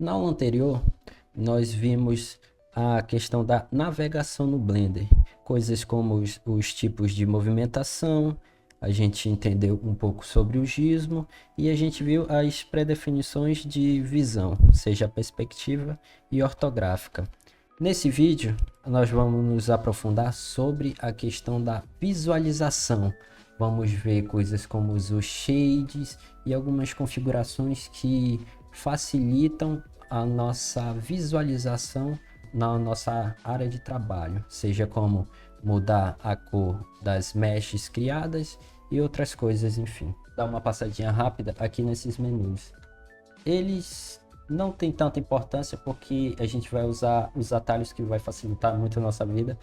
Na aula anterior, nós vimos a questão da navegação no Blender, coisas como os tipos de movimentação, a gente entendeu um pouco sobre o gizmo e a gente viu as pré-definições de visão, seja a perspectiva e ortográfica. Nesse vídeo, nós vamos nos aprofundar sobre a questão da visualização. Vamos ver coisas como os shades e algumas configurações que facilitam a nossa visualização na nossa área de trabalho, seja como mudar a cor das meshes criadas e outras coisas, enfim. Dá uma passadinha rápida aqui nesses menus. Eles não têm tanta importância porque a gente vai usar os atalhos que vai facilitar muito a nossa vida,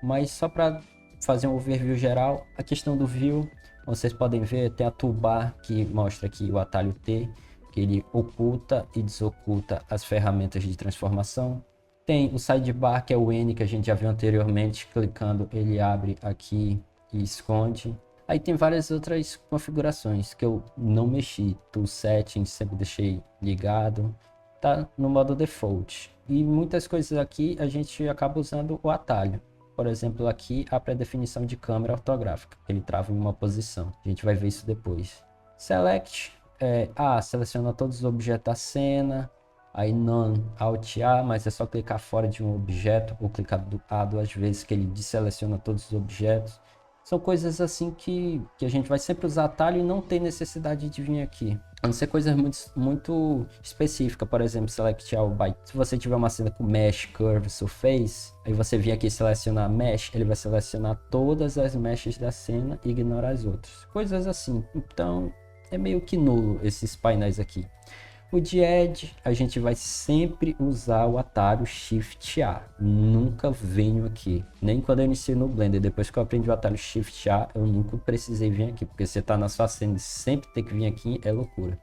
mas só para fazer um overview geral, a questão do view, vocês podem ver, tem a toolbar que mostra aqui o atalho T, que ele oculta e desoculta as ferramentas de transformação. Tem o sidebar, que é o N, que a gente já viu anteriormente, clicando ele abre aqui e esconde. Aí tem várias outras configurações que eu não mexi, Tool Settings sempre deixei ligado, tá no modo default. E muitas coisas aqui a gente acaba usando o atalho. Por exemplo, aqui a pré-definição de câmera ortográfica, ele trava em uma posição. A gente vai ver isso depois. Select, seleciona todos os objetos da cena. Aí None, Alt A, mas é só clicar fora de um objeto ou clicar A duas vezes que ele deseleciona todos os objetos. São coisas assim que a gente vai sempre usar atalho e não tem necessidade de vir aqui. A não ser coisas muito específicas, por exemplo, Select All By. Se você tiver uma cena com Mesh, Curve, Surface, aí você vir aqui selecionar Mesh, ele vai selecionar todas as meshes da cena e ignorar as outras. Coisas assim. Então, é meio que nulo esses painéis aqui. O de Edge, a gente vai sempre usar o atalho Shift A. Nunca venho aqui. Nem quando eu inicio no Blender. Depois que eu aprendi o atalho Shift A, eu nunca precisei vir aqui. Porque você tá na sua cena e sempre ter que vir aqui é loucura.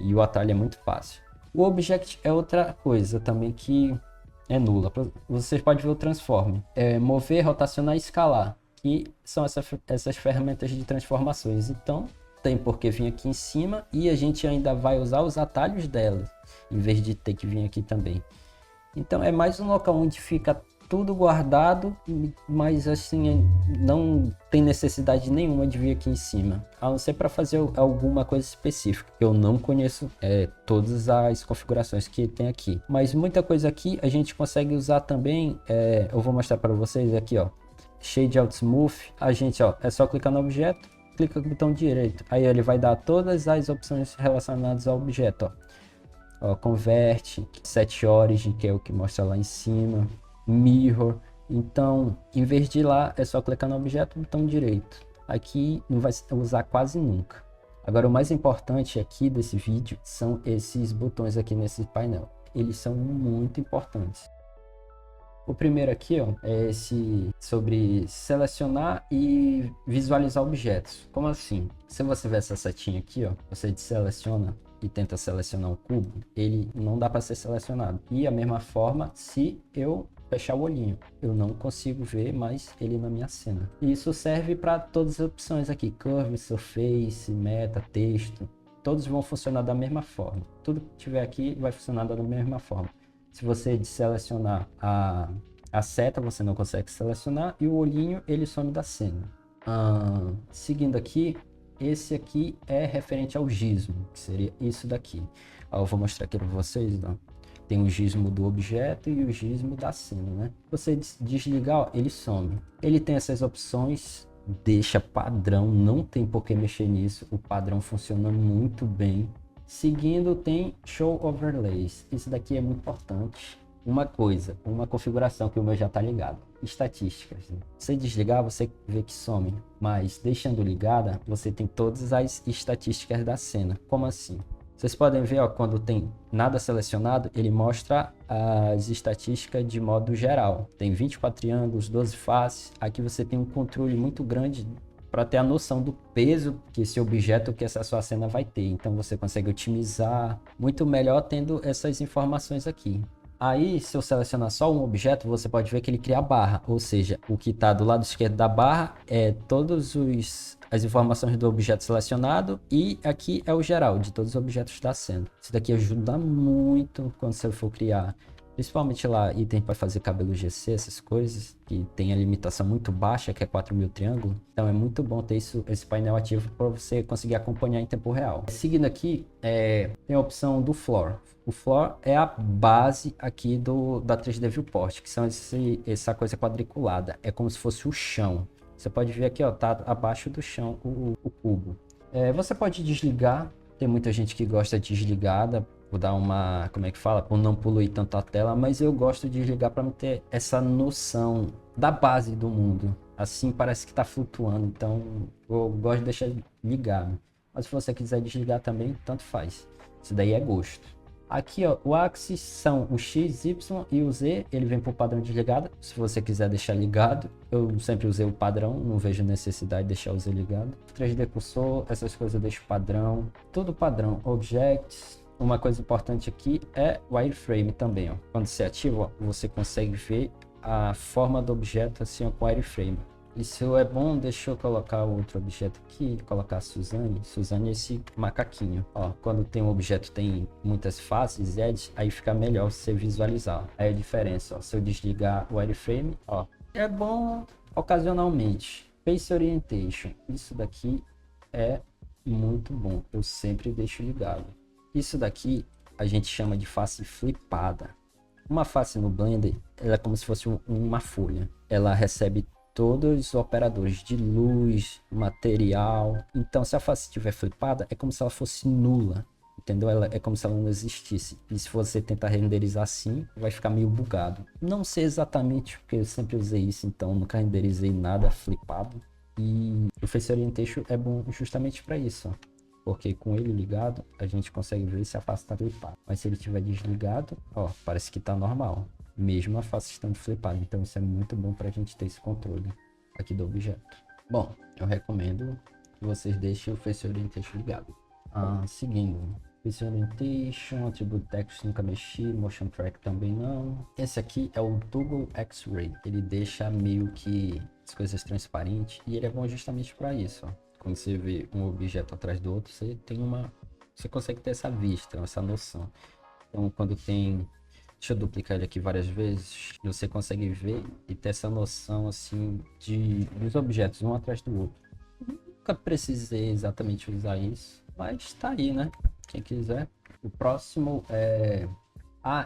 E o atalho é muito fácil. O Object é outra coisa também que é nula. Vocês podem ver o Transform. Mover, rotacionar e escalar. Que são essas ferramentas de transformações. Então, tem porque vir aqui em cima e a gente ainda vai usar os atalhos dela, em vez de ter que vir aqui também. Então é mais um local onde fica tudo guardado, mas assim, não tem necessidade nenhuma de vir aqui em cima, a não ser para fazer alguma coisa específica. Eu não conheço todas as configurações que tem aqui, mas muita coisa aqui a gente consegue usar também. Eu vou mostrar para vocês aqui, ó, Shade Out Smooth. A gente, ó, é só clicar no objeto, clica com o botão direito, aí ele vai dar todas as opções relacionadas ao objeto, ó, Convert, Set Origin, que é o que mostra lá em cima, Mirror. Então, em vez de ir lá, é só clicar no objeto, botão direito. Aqui não vai usar quase nunca. Agora, o mais importante aqui desse vídeo são esses botões aqui nesse painel. Eles são muito importantes. O primeiro aqui, ó, é esse sobre selecionar e visualizar objetos. Como assim? Se você ver essa setinha aqui, ó, você seleciona e tenta selecionar um cubo, ele não dá para ser selecionado. E a mesma forma, se eu fechar o olhinho, eu não consigo ver mais ele na minha cena. E isso serve para todas as opções aqui: Curve, Surface, Meta, Texto. Todos vão funcionar da mesma forma. Tudo que tiver aqui vai funcionar da mesma forma. Se você desselecionar a seta, você não consegue selecionar, e o olhinho ele some da cena. Seguindo aqui, esse aqui é referente ao gizmo, que seria isso daqui. Eu vou mostrar aqui para vocês, ó. Tem o gizmo do objeto e o gizmo da cena, né? Você desligar, ó, ele some. Ele tem essas opções, deixa padrão, não tem por que mexer nisso. O padrão funciona muito bem. Seguindo, tem Show Overlays. Isso daqui é muito importante. Uma configuração que o meu já está ligado. Estatísticas. Né? Se desligar, você vê que some. Mas deixando ligada, você tem todas as estatísticas da cena. Como assim? Vocês podem ver, ó, quando tem nada selecionado, ele mostra as estatísticas de modo geral. Tem 24 triângulos, 12 faces. Aqui você tem um controle muito grande para ter a noção do peso que esse objeto, que essa sua cena vai ter. Então você consegue otimizar muito melhor tendo essas informações aqui. Aí, se eu selecionar só um objeto, você pode ver que ele cria a barra, ou seja, o que está do lado esquerdo da barra é todos as informações do objeto selecionado e aqui é o geral de todos os objetos da cena. Isso daqui ajuda muito quando você for criar, principalmente lá item para fazer cabelo GC, essas coisas, que tem a limitação muito baixa, que é 4.000 triângulo. Então é muito bom ter esse painel ativo para você conseguir acompanhar em tempo real. Seguindo aqui, tem a opção do Floor. O Floor é a base aqui da 3D Viewport, que são essa coisa quadriculada. É como se fosse o chão. Você pode ver aqui, ó, tá abaixo do chão o cubo. Você pode desligar. Tem muita gente que gosta de desligada, por dar uma, como é que fala, por não poluir tanto a tela, mas eu gosto de desligar para ter essa noção da base do mundo. Assim parece que está flutuando, então eu gosto de deixar ligado. Mas se você quiser desligar também, tanto faz. Isso daí é gosto. Aqui, ó, o axis são o X, Y e o Z, ele vem por padrão desligado. Se você quiser deixar ligado, eu sempre usei o padrão, não vejo necessidade de deixar o Z ligado. 3D cursor, essas coisas eu deixo padrão, tudo padrão. Objects. Uma coisa importante aqui é o wireframe também, ó. Quando você ativa, ó, você consegue ver a forma do objeto assim, ó, com o wireframe. Isso é bom. Deixa eu colocar outro objeto aqui, colocar a Suzane. Suzane é esse macaquinho. Ó, quando tem um objeto tem muitas faces, edges, aí fica melhor você visualizar. Aí a diferença, ó, se eu desligar o wireframe, ó, é bom ocasionalmente. Face Orientation, isso daqui é muito bom. Eu sempre deixo ligado. Isso daqui a gente chama de face flipada. Uma face no Blender, ela é como se fosse uma folha. Ela recebe todos os operadores de luz, material. Então, se a face estiver flipada, é como se ela fosse nula. Entendeu? Ela é como se ela não existisse. E se você tentar renderizar assim, vai ficar meio bugado. Não sei exatamente porque eu sempre usei isso, então nunca renderizei nada flipado. E o Face Orientation é bom justamente para isso, ó. Porque com ele ligado, a gente consegue ver se a face está flipada. Mas se ele estiver desligado, ó, parece que está normal. Mesmo a face estando flipada. Então isso é muito bom para a gente ter esse controle aqui do objeto. Bom, eu recomendo que vocês deixem o Face Orientation ligado. Seguindo. Face Orientation, Attribute Text nunca mexi, Motion Track também não. Esse aqui é o Toggle X-Ray. Ele deixa meio que as coisas transparentes e ele é bom justamente para isso, ó. Quando você vê um objeto atrás do outro, você consegue ter essa vista, essa noção. Então, quando tem, deixa eu duplicar ele aqui várias vezes, você consegue ver e ter essa noção assim dos objetos um atrás do outro. Nunca precisei exatamente usar isso, mas tá aí, né? Quem quiser. O próximo é...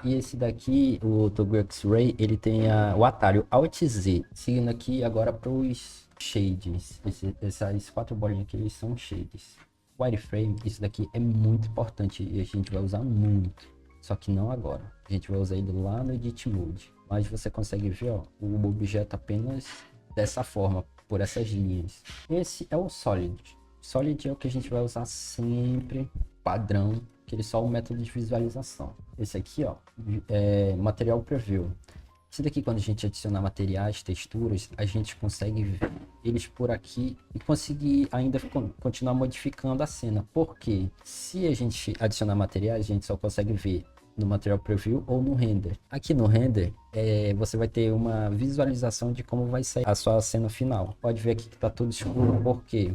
e esse daqui, o Toggle X-Ray, ele tem o atalho Alt Z. Seguindo aqui agora para os shades. Essas 4 bolinhas aqui, eles são shades. Wireframe, isso daqui é muito importante e a gente vai usar muito. Só que não agora. A gente vai usar ele lá no Edit Mode. Mas você consegue ver, ó, o objeto apenas dessa forma, por essas linhas. Esse é o Solid. Solid é o que a gente vai usar sempre, padrão, que ele é só um método de visualização. Esse aqui, ó, é Material Preview. Esse daqui, quando a gente adicionar materiais, texturas, a gente consegue ver eles por aqui e conseguir ainda continuar modificando a cena. Porque se a gente adicionar materiais, a gente só consegue ver no Material Preview ou no Render. Aqui no Render, você vai ter uma visualização de como vai sair a sua cena final. Pode ver aqui que tá tudo escuro, porque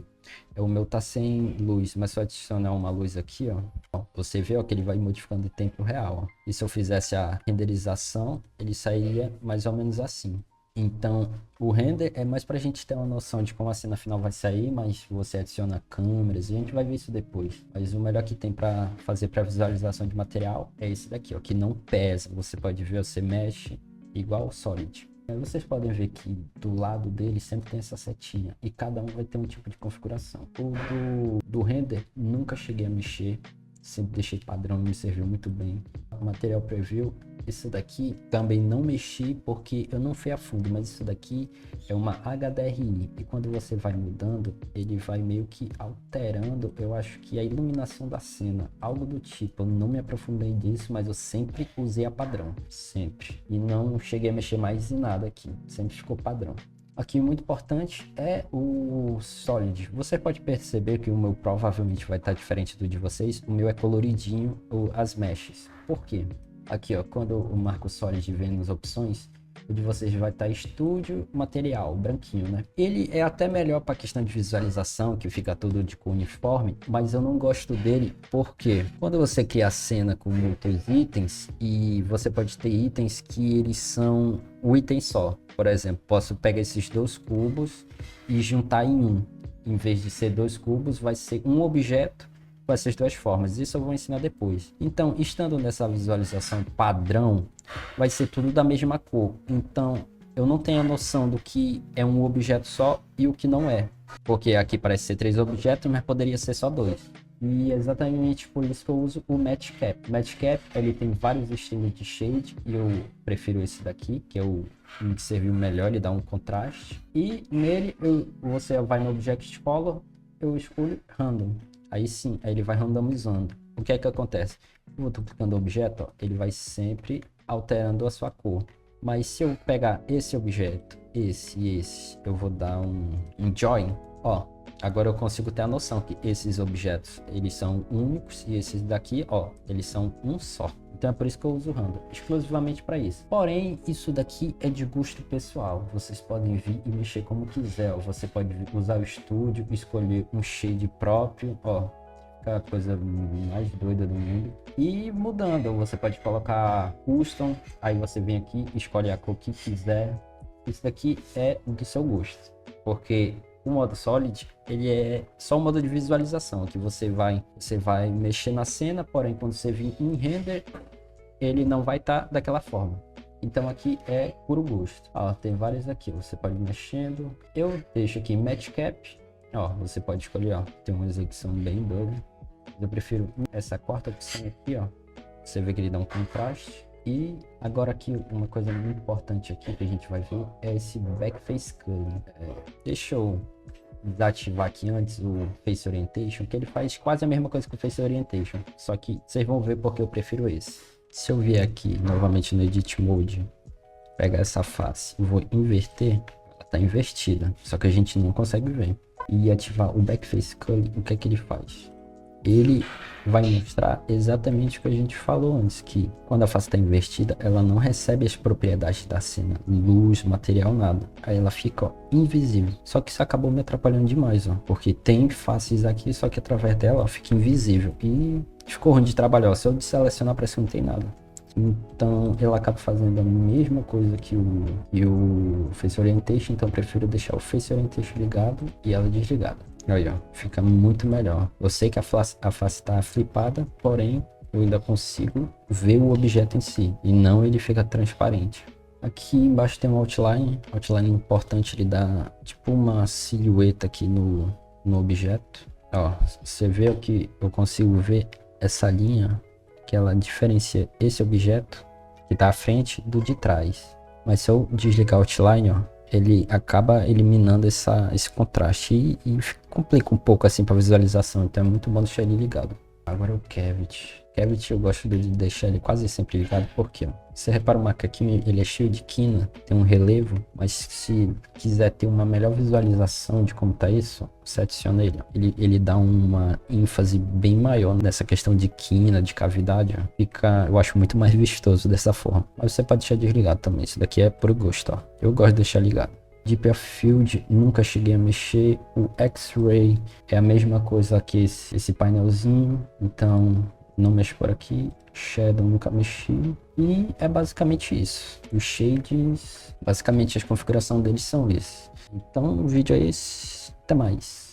o meu tá sem luz, mas se eu adicionar uma luz aqui, ó, você vê, ó, que ele vai modificando em tempo real, ó. E se eu fizesse a renderização, ele sairia mais ou menos assim. Então, o render é mais pra gente ter uma noção de como a cena final vai sair, mas você adiciona câmeras e a gente vai ver isso depois. Mas o melhor que tem pra fazer pra visualização de material é esse daqui, ó, que não pesa. Você pode ver, você mexe igual o Solid. Vocês podem ver que do lado dele sempre tem essa setinha e cada um vai ter um tipo de configuração. O do render nunca cheguei a mexer, sempre deixei padrão e me serviu muito bem. O Material Preview, esse daqui também não mexi porque eu não fui a fundo, mas isso daqui é uma HDRI e quando você vai mudando, ele vai meio que alterando, eu acho que a iluminação da cena, algo do tipo. Eu não me aprofundei nisso, mas eu sempre usei a padrão, sempre. E não cheguei a mexer mais em nada aqui, sempre ficou padrão. Aqui muito importante é o Solid. Você pode perceber que o meu provavelmente vai estar diferente do de vocês. O meu é coloridinho, as meshes. Por quê? Aqui, ó, quando eu marco Solid e vem nas opções, O de vocês vai estar estúdio, material, branquinho, né? Ele é até melhor para questão de visualização, que fica tudo de cor uniforme, mas eu não gosto dele porque quando você cria a cena com muitos itens, e você pode ter itens que eles são um item só. Por exemplo, posso pegar esses 2 cubos e juntar em um. Em vez de ser 2 cubos, vai ser um objeto com essas 2 formas. Isso eu vou ensinar depois. Então, estando nessa visualização padrão, vai ser tudo da mesma cor. Então, eu não tenho a noção do que é um objeto só e o que não é. Porque aqui parece ser 3 objetos, mas poderia ser só 2. E é exatamente por isso que eu uso o Match Cap. O Match Cap, ele tem vários estilos de shade e eu prefiro esse daqui, que é o que me serviu melhor, ele dá um contraste. E nele, você vai no Object Color, eu escolho Random. Aí sim, aí ele vai randomizando. O que é que acontece? Eu vou clicando o objeto, ó, ele vai sempre alterando a sua cor. Mas se eu pegar esse objeto, esse e esse, eu vou dar um Join, ó. Agora eu consigo ter a noção que esses objetos, eles são únicos e esses daqui, ó, eles são um só. Então é por isso que eu uso o random, exclusivamente para isso. Porém, isso daqui é de gosto pessoal. Vocês podem vir e mexer como quiser, ó. Você pode usar o estúdio, escolher um shade próprio, ó. A coisa mais doida do mundo. E mudando, você pode colocar custom, aí você vem aqui, escolhe a cor que quiser. Isso daqui é do seu gosto, porque o modo Solid, ele é só um modo de visualização, que você vai mexer na cena, porém quando você vir em render, ele não vai estar daquela forma. Então aqui é puro gosto. Ó, tem vários aqui, você pode ir mexendo. Eu deixo aqui Match Cap, ó, você pode escolher, ó, tem umas aqui que são bem doidas. Eu prefiro essa quarta opção aqui, ó. Você vê que ele dá um contraste. E agora aqui, uma coisa muito importante aqui que a gente vai ver é esse Backface Culling. Deixa eu desativar aqui antes o Face Orientation, que ele faz quase a mesma coisa que o Face Orientation. Só que vocês vão ver porque eu prefiro esse. Se eu vier aqui novamente no Edit Mode, pegar essa face e vou inverter, ela tá invertida. Só que a gente não consegue ver. E ativar o Backface Culling, o que é que ele faz? Ele vai mostrar exatamente o que a gente falou antes, que quando a face está invertida, ela não recebe as propriedades da cena, luz, material, nada. Aí ela fica, ó, invisível. Só que isso acabou me atrapalhando demais, ó, porque tem faces aqui, só que através dela, ó, fica invisível. E ficou ruim de trabalhar, ó. Se eu desselecionar, parece que não tem nada. Então ela acaba fazendo a mesma coisa que o Face Orientation, então eu prefiro deixar o Face Orientation ligado e ela desligada. Aí, ó, fica muito melhor. Eu sei que a face está flipada, porém eu ainda consigo ver o objeto em si e não ele fica transparente. Aqui embaixo tem um outline importante, ele dá tipo uma silhueta aqui no objeto. Ó, você vê aqui, eu consigo ver essa linha que ela diferencia esse objeto que está à frente do de trás. Mas se eu desligar o outline, ó, ele acaba eliminando esse contraste e complica um pouco assim para visualização, então é muito bom deixar ele ligado. Agora o Cavity. Cavity eu gosto de deixar ele quase sempre ligado, porque ó, você repara o macaquinho, ele é cheio de quina, tem um relevo, mas se quiser ter uma melhor visualização de como tá isso, você adiciona ele. Ele dá uma ênfase bem maior nessa questão de quina, de cavidade, ó. Fica, eu acho muito mais vistoso dessa forma. Mas você pode deixar desligado também, isso daqui é por gosto, ó. Eu gosto de deixar ligado. Deep of Field, nunca cheguei a mexer. O X-Ray é a mesma coisa que esse painelzinho, então não mexo por aqui. Shadow nunca mexi. E é basicamente isso. Os shades, basicamente a configuração deles são esses. Então o vídeo é esse. Até mais.